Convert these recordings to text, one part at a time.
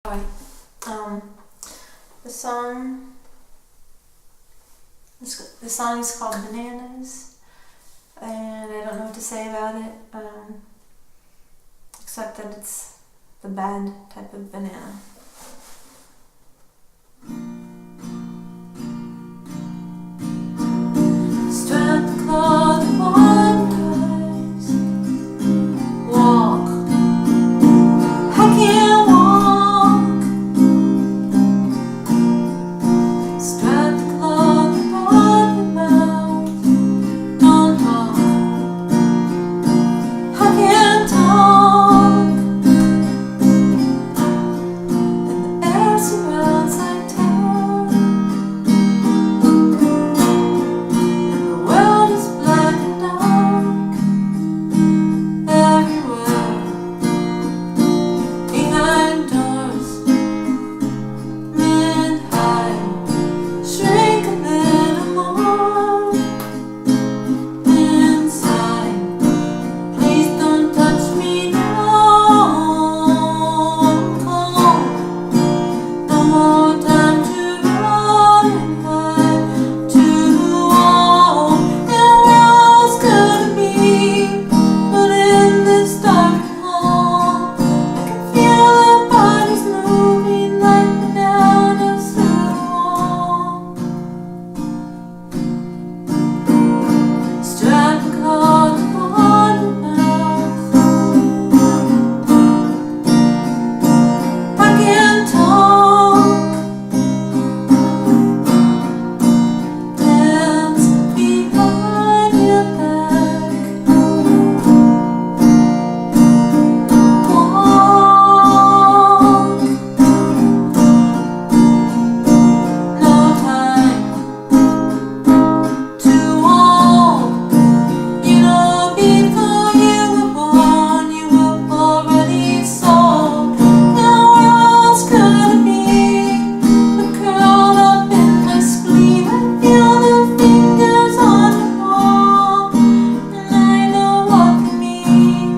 Right. The song. The song is called Bananas, and I don't know what to say about it, except that it's the bad type of banana. Strap the cloth upon rise. Walk. I can't walk. Strap the cloth upon your mouth. Don't talk. I can't talk. And the air surrounds like terror. And the world is black and dark everywhere. Behind doors, mid high, shrink a little more. Inside, please don't touch me now. I'm cold. No more time to run and hide to the wall. And where else could it be but in this dark hall? I can feel our bodies moving like bananas through the wall. Strap the cloth upon your mouth. I can't talk. Hands behind your back. Walk. No time to hold. You know, before you were born, you were already sold. Now where else could it be but curled up in my spleen? I feel the fingers on the wall, and I know what they mean.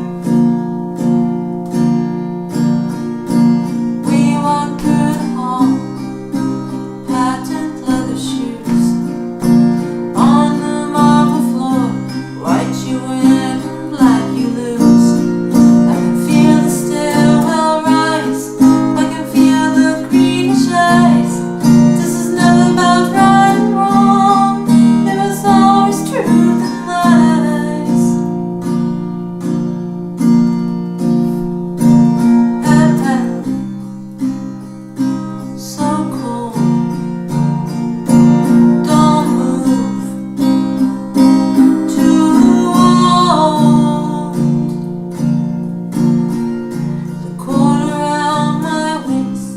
We walk through the hall, patent leather shoes on the marble floor. White you win, black you lose. I can feel the stairwell rise. I can feel the greenish eyes. This is never about right and wrong. It was always truth and lies. Pat, so cold. Don't move to the wall. The cord around my waist,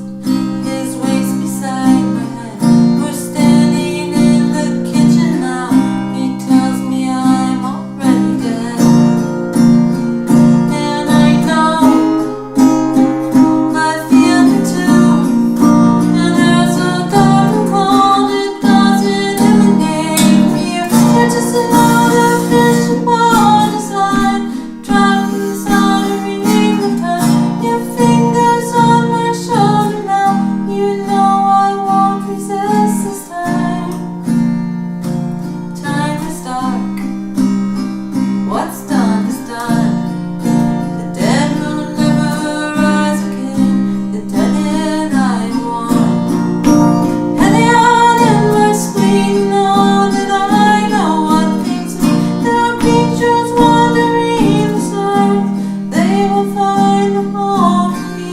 his waist beside my head. We're standing in the kitchen now. He tells me I'm already dead. And I know, I feel it too. And there's a dark and cold, it doesn't emanate from you. You're just another fish upon his line, trapped inside every name of time. Your fingers on my shoulder now. You know I won't resist this time. Time is dark. What's done is done. The dead will never rise again. The dead and I won. And the heart in my spleen know that I know what things mean. There are creatures wandering this earth. They will find a home in me.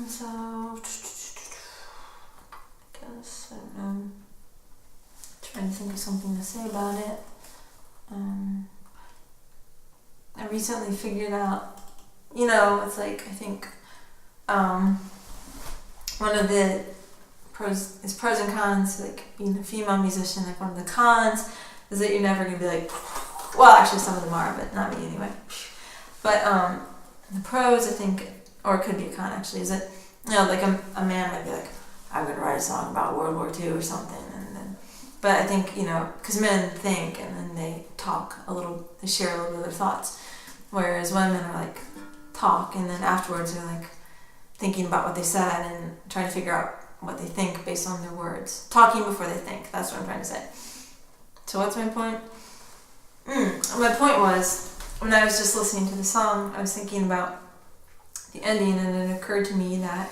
So, guess I don't know. Trying to think of something to say about it. I recently figured out, it's like, I think, one of the pros and cons, like being a female musician. Like one of the cons is that you're never gonna be like, well, actually some of them are, but not me anyway. But the pros, I think, or it could be a con actually, is that, you know, like a man might be like, I'm gonna write a song about World War II or something, and then, but I think, you know, because men think and then they talk a little, they share a little bit of their thoughts, whereas women are like talk and then afterwards they're like thinking about what they said and trying to figure out what they think based on their words. Talking before they think, that's what I'm trying to say. So what's my point? My point was, when I was just listening to the song, I was thinking about the ending, and it occurred to me that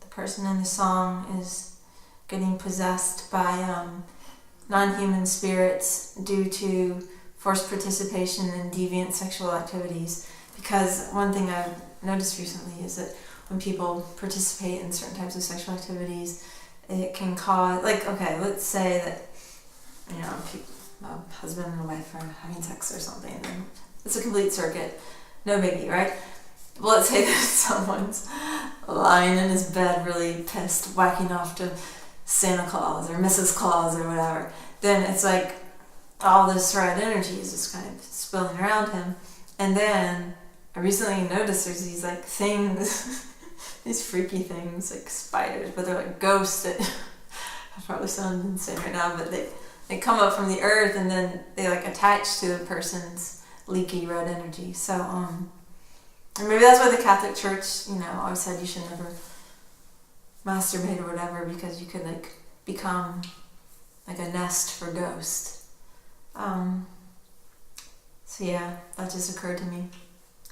the person in the song is getting possessed by non-human spirits due to forced participation in deviant sexual activities. Because one thing I've noticed recently is that when people participate in certain types of sexual activities, it can cause, like, okay, let's say that, you know, a husband and a wife are having sex or something, and it's a complete circuit, no biggie, right? Well, let's say that someone's lying in his bed really pissed, whacking off to Santa Claus or Mrs. Claus or whatever, then it's like all this red energy is just kind of spilling around him. And then I recently noticed there's these like things, these freaky things like spiders, but they're like ghosts that I probably sound insane right now, but they come up from the earth and then they like attach to the person's leaky red energy. So or maybe that's why the Catholic Church, you know, always said you should never masturbate or whatever, because you could like become like a nest for ghosts. So yeah, that just occurred to me.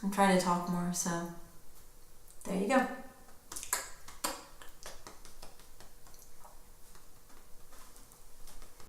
I'm trying to talk more, so there you go.